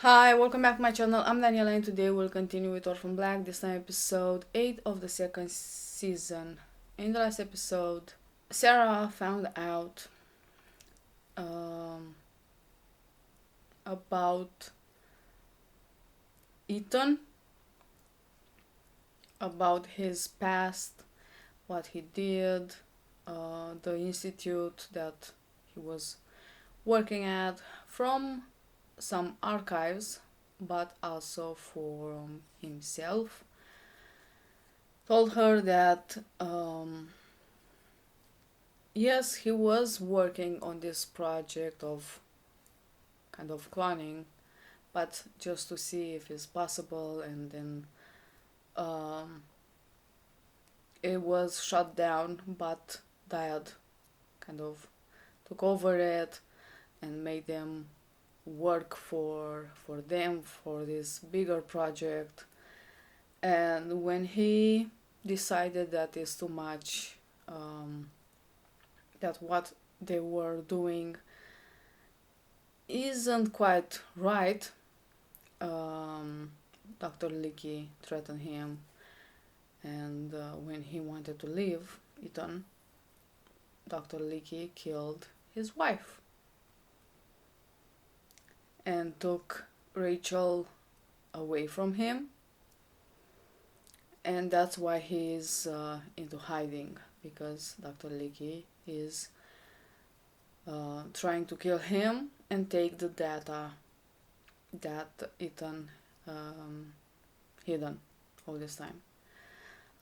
Hi, welcome back to my channel. I'm Daniela and today we'll continue with Orphan Black, this time episode 8 of the second season. In the last episode, Sarah found out um, about Ethan, about his past, what he did, the institute that he was working at, from some archives, but also for himself. Told her that yes, he was working on this project of kind of cloning, but just to see if it's possible, and then um, it was shut down, but Dad kind of took over it and made them work for them for this bigger project. And when he decided that it's too much, that what they were doing isn't quite right, Dr. Leakey threatened him, and when he wanted to leave Ethan, Dr. Leakey killed his wife and took Rachel away from him, and that's why he's into hiding, because Dr. Leakey is trying to kill him and take the data that Ethan hidden all this time.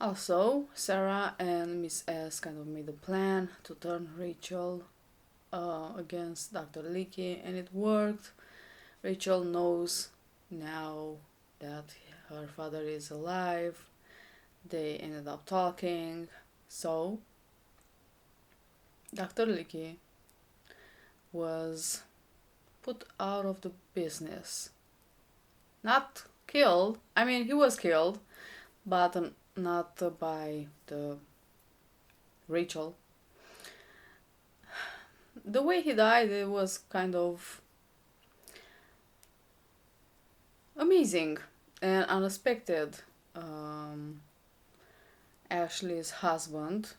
Also, Sarah and Miss S kind of made a plan to turn Rachel against Dr. Leakey, and it worked. Rachel knows now that her father is alive. They ended up talking, so Dr. Leakey was put out of the business. Not killed. I mean, he was killed, but not by the Rachel. The way he died, it was kind of amazing and unexpected. Ashley's husband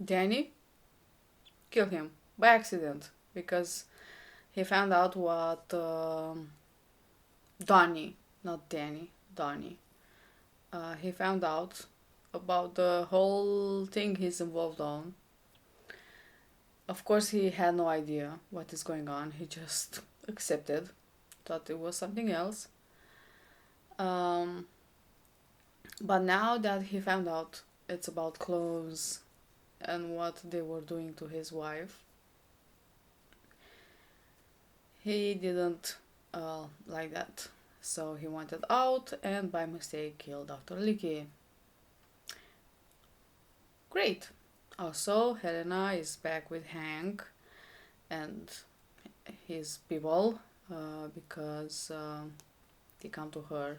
Danny killed him by accident, because he found out what Donnie, not Danny, Donnie. He found out about the whole thing he's involved on. Of course, he had no idea what is going on. He just accepted, thought it was something else. But now that he found out it's about clothes and what they were doing to his wife, he didn't like that. So he wanted out and by mistake killed Dr. Leakey. Great. Also, Helena is back with Hank and his people because they come to her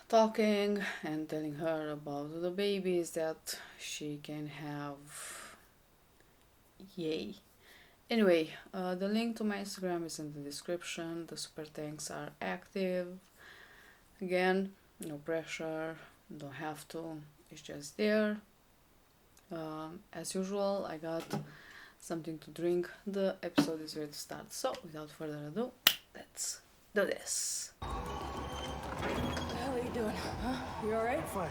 talking and telling her about the babies that she can have. Yay. Anyway, the link to my Instagram is in the description. The super thanks are active. Again, no pressure, don't have to, it's just there. As usual, I got something to drink. The episode is ready to start, so without further ado, let's do this. What the hell are you doing? Huh? You alright? Fine.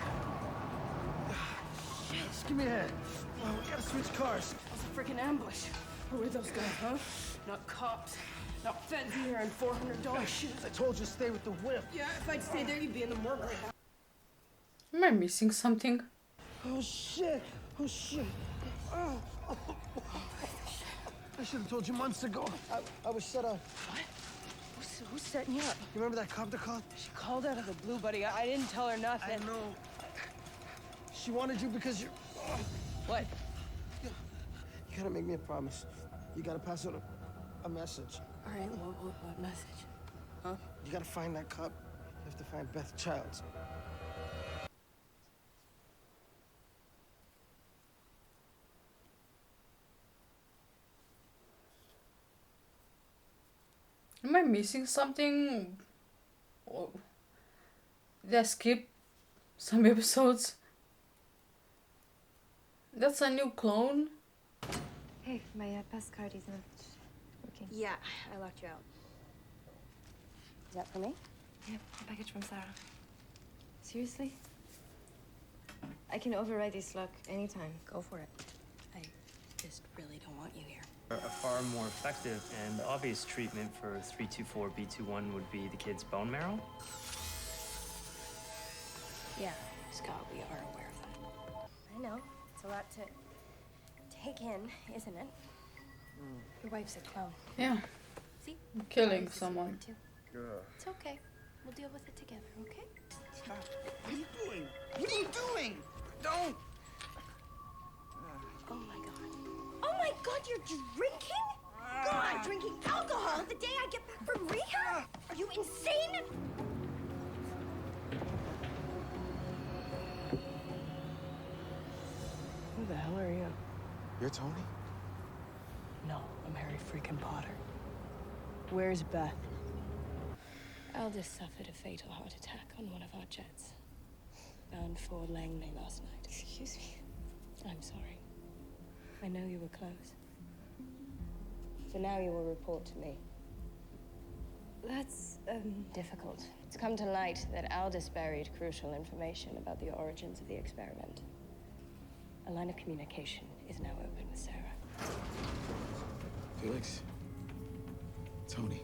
Shit, just give me a hand. Well, we gotta switch cars. It's a freaking ambush. Who are those guys, huh? Not cops. Not feds either, and $400 shoes. I told you to stay with the whip. Yeah, if I'd stayed there, you'd be in the morgue right now. Am I missing something? Oh shit! Oh shit! Oh. I should have told you months ago. I was set up. What? Who's setting you up? You remember that cop that called? She called out of the blue, buddy. I didn't tell her nothing. I know. She wanted you because you're... What? You gotta make me a promise. You gotta pass on a message. All right, what message? Huh? You gotta find that cop. You have to find Beth Childs. Am I missing something? Or did I skip some episodes? That's a new clone? Hey, my pass card is not working. Yeah, I locked you out. Is that for me? Yeah, a package from Sarah. Seriously? I can override this lock anytime. Go for it. I just really don't want you here. A far more effective and obvious treatment for 324B21 would be the kid's bone marrow. Yeah, Scott, we are aware of that. I know. It's a lot to take in, isn't it? Your wife's a clone. Yeah, See? killing Wife's a someone. too. It's okay. We'll deal with it together, okay? Stop. What are you doing? What are you doing? Don't! Oh my god. Oh my god, you're drinking? God, drinking alcohol the day I get back from rehab? Are you insane? Who the hell are you? You're Tony? No, I'm Harry freaking Potter. Where's Beth? Aldous suffered a fatal heart attack on one of our jets. Bound for Langley last night. Excuse me. I'm sorry. I know you were close. So now you will report to me. That's, difficult. It's come to light that Aldous buried crucial information about the origins of the experiment. A line of communication is now open with Sarah. Felix. Tony.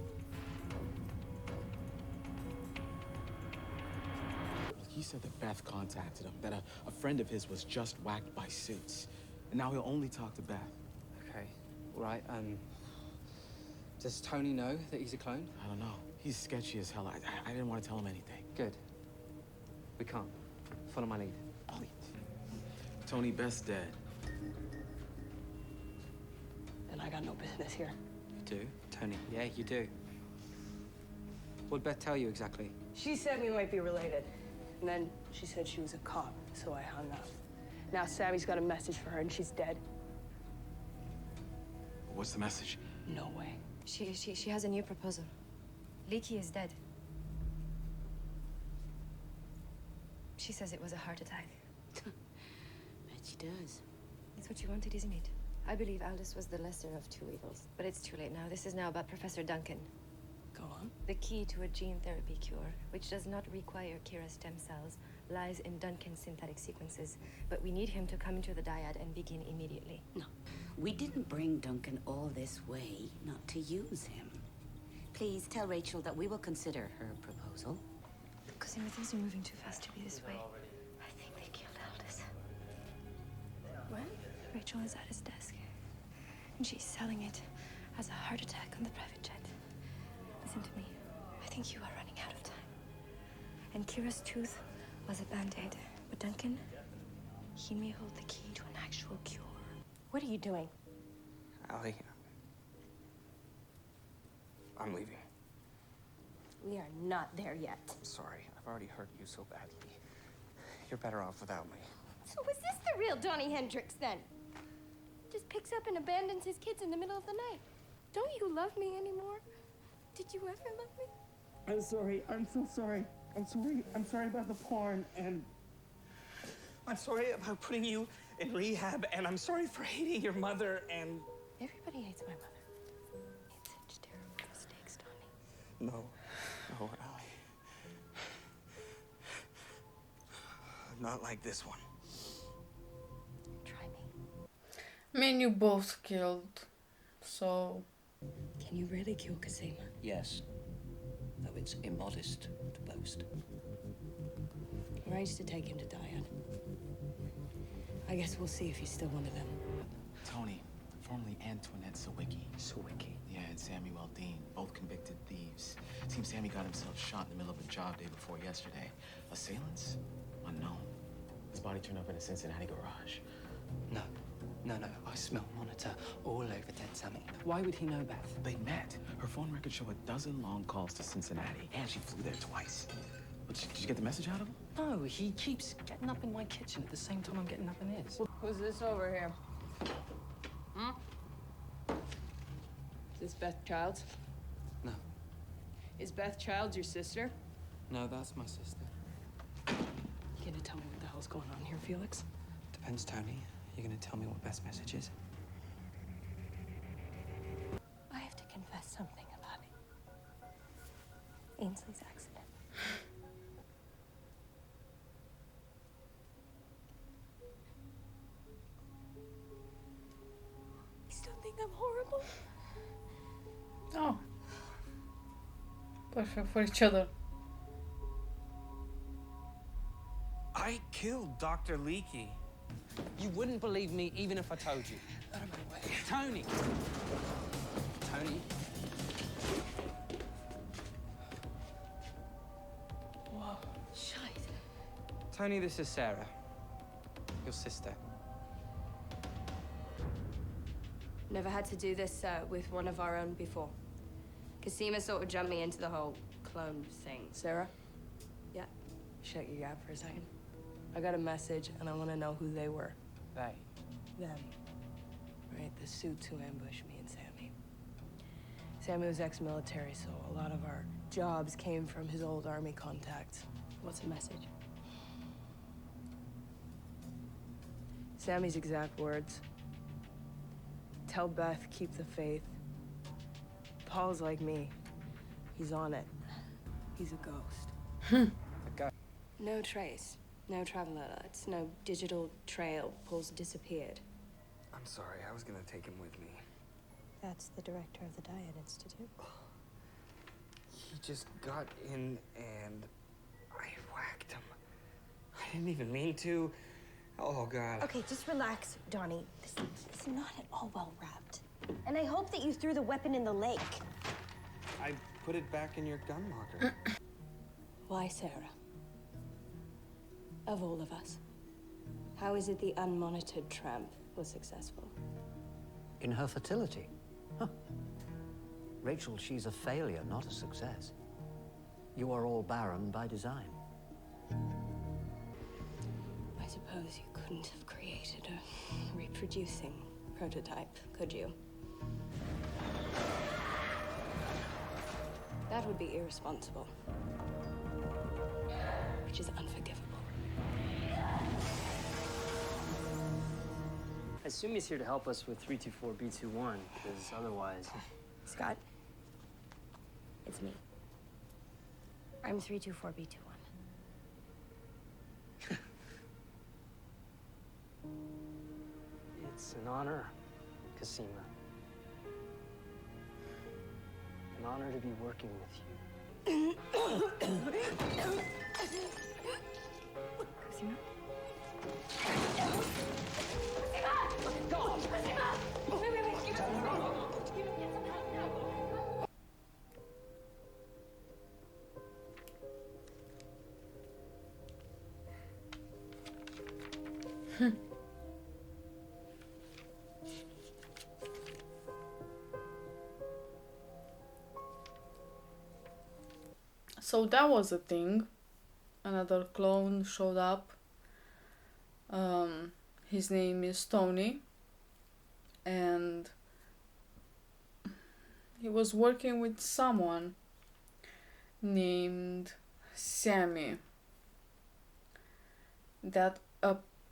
He said that Beth contacted him, that a friend of his was just whacked by suits. And now he'll only talk to Beth. Okay, all right, does Tony know that he's a clone? I don't know. He's sketchy as hell. I didn't want to tell him anything. Good. We can't. Follow my lead. Tony, Beth's dead. And I got no business here. You do? Tony, yeah, you do. What'd Beth tell you exactly? She said we might be related. And then she said she was a cop, so I hung up. Now Sammy's got a message for her and she's dead. What's the message? No way. She has a new proposal. Leaky is dead. She says it was a heart attack. Bet she does. It's what you wanted, isn't it? I believe Aldous was the lesser of two evils. But it's too late now. This is now about Professor Duncan. Go on. The key to a gene therapy cure, which does not require Kira's stem cells, lies in Duncan's synthetic sequences. But we need him to come into the dyad and begin immediately. No, we didn't bring Duncan all this way not to use him. Please tell Rachel that we will consider her proposal. Cosima, things are moving too fast to be this way. I think they killed Aldous. What? Rachel is at his desk. And she's selling it as a heart attack on the private jet. Listen to me. I think you are running out of time. And Kira's tooth was a band-aid. But Duncan, he may hold the key to an actual cure. What are you doing? Allie, I'm leaving. We are not there yet. I'm sorry, I've already hurt you so badly. You're better off without me. So is this the real Donnie Hendricks, then? Just picks up and abandons his kids in the middle of the night. Don't you love me anymore? Did you ever love me? I'm sorry. I'm so sorry. I'm sorry. I'm sorry about the porn, and I'm sorry about putting you in rehab, and I'm sorry for hating your mother, and... Everybody hates my mother. Made such terrible mistakes, Donnie. No, Allie. Not like this one. Try me. I mean, you both killed, so... Can you really kill Cosima? Yes, though it's immodest to boast. Arrange to take him to Diane. I guess we'll see if he's still one of them. Tony, formerly Antoinette Sawicki. Sawicki. Yeah, and Samuel Dean, both convicted thieves. Seems Sammy got himself shot in the middle of a job day before yesterday. Assailants? Unknown. His body turned up in a Cincinnati garage. No. I smell monitor all over dead Sammy. Why would he know Beth? They met. Her phone records show a dozen long calls to Cincinnati, and she flew there twice. But did you get the message out of him? No, he keeps getting up in my kitchen at the same time I'm getting up in his. Who's this over here? Hmm? Is this Beth Childs? No. Is Beth Childs your sister? No, that's my sister. You gonna tell me what the hell's going on here, Felix? Depends, Tony. You're gonna tell me what Beth's message is? I have to confess something about Ainsley's accident. You still think I'm horrible? Oh. Perfect for each other. I killed Dr. Leakey. You wouldn't believe me even if I told you. Out of my way. Tony! Tony? Whoa. Shite. Tony, this is Sarah. Your sister. Never had to do this with one of our own before. Casima sort of jumped me into the whole clone thing. Sarah? Yeah. Shut your gap for a second. I got a message, and I want to know who they were. They. Them. Right, the suits who ambushed me and Sammy. Sammy was ex-military, so a lot of our jobs came from his old army contacts. What's the message? Sammy's exact words. Tell Beth, keep the faith. Paul's like me. He's on it. He's a ghost. No trace. No travel alerts. No digital trail. Paul's disappeared. I'm sorry, I was gonna take him with me. That's the director of the Diet Institute. He just got in and I whacked him. I didn't even mean to. Oh, God. Okay, just relax, Donnie. This is not at all well wrapped. And I hope that you threw the weapon in the lake. I put it back in your gun locker. Why Sarah? Of all of us, how is it the unmonitored tramp was successful? In her fertility. Huh. Rachel, she's a failure, not a success. You are all barren by design. I suppose you couldn't have created a reproducing prototype, could you? That would be irresponsible, which is unforgivable. I assume he's here to help us with 324B21, because otherwise... Scott, it's me. I'm 324B21. It's an honor, Casima. An honor to be working with you. Casima? So that was a thing. Another clone showed up. His name is Tony. And he was working with someone named Sammy.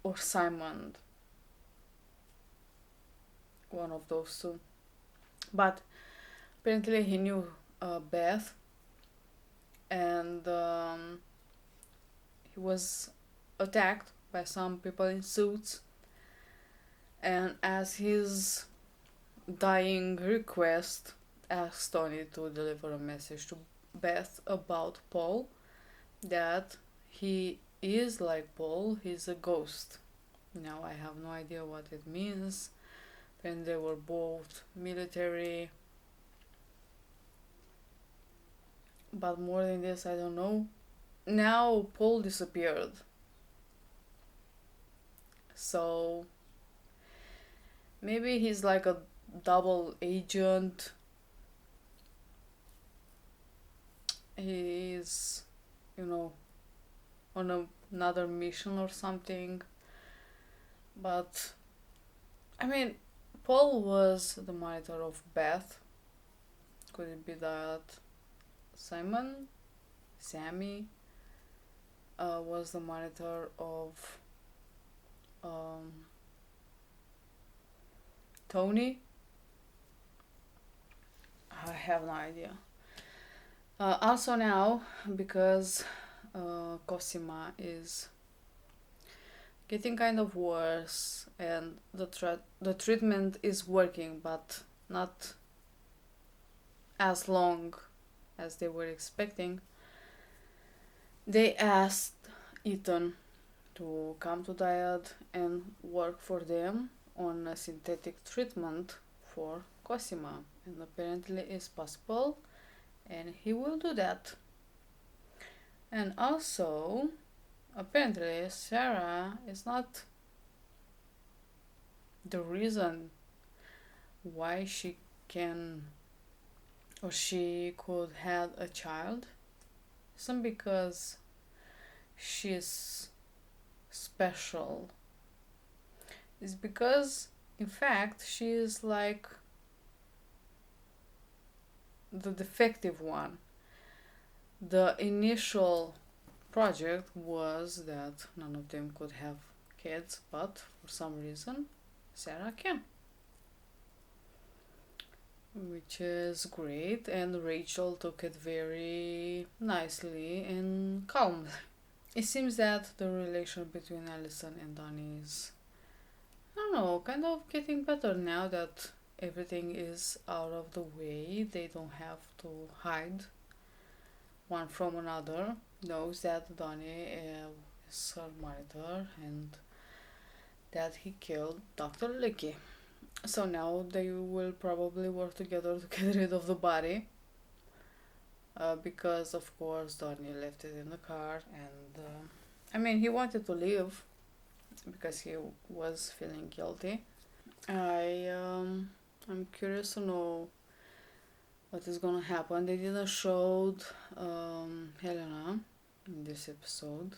Or Simon. One of those two. But apparently he knew Beth. And he was attacked by some people in suits, and as his dying request asked Tony to deliver a message to Beth about Paul, that he is like Paul, he's a ghost. Now I have no idea what it means, and they were both military. But more than this, I don't know. Now Paul disappeared. So maybe he's like a double agent. He's, on another mission or something. But, I mean, Paul was the monitor of Beth. Could it be that Sammy, was the monitor of Tony. I have no idea. Also now, because Cosima is getting kind of worse and the treatment is working, but not as long as they were expecting, they asked Ethan to come to Dyad and work for them on a synthetic treatment for Cosima, and apparently it's possible and he will do that. And also, apparently Sarah is not the reason why she can or she could have a child. It's not because she's special. It's because in fact she is like the defective one. The initial project was that none of them could have kids, but for some reason Sarah can, which is great, and Rachel took it very nicely and calmly. It seems that the relation between Allison and Donnie is, I don't know, kind of getting better now that everything is out of the way. They don't have to hide one from another. Knows that Donnie is her monitor and that he killed Dr. Licky. So now they will probably work together to get rid of the body. Because of course Donnie left it in the car, and I mean, he wanted to leave because he was feeling guilty. I'm curious to know what is gonna happen. They didn't show Helena in this episode,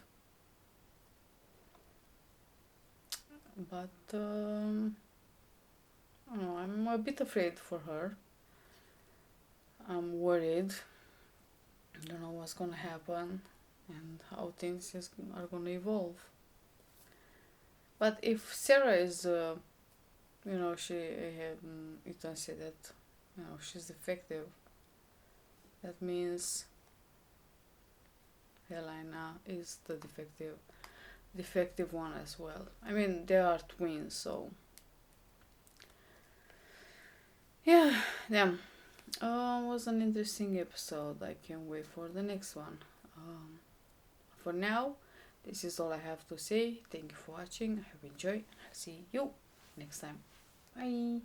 but I don't know, I'm a bit afraid for her. I'm worried. I don't know what's gonna happen and how things are gonna evolve. But if Sarah is, Ethan said that, she's defective. That means Helena is the defective one as well. I mean, they are twins, so yeah, damn. Was an interesting episode. I can't wait for the next one. For now, this is all I have to say. Thank you for watching. I hope you enjoyed. I'll see you next time. Bye.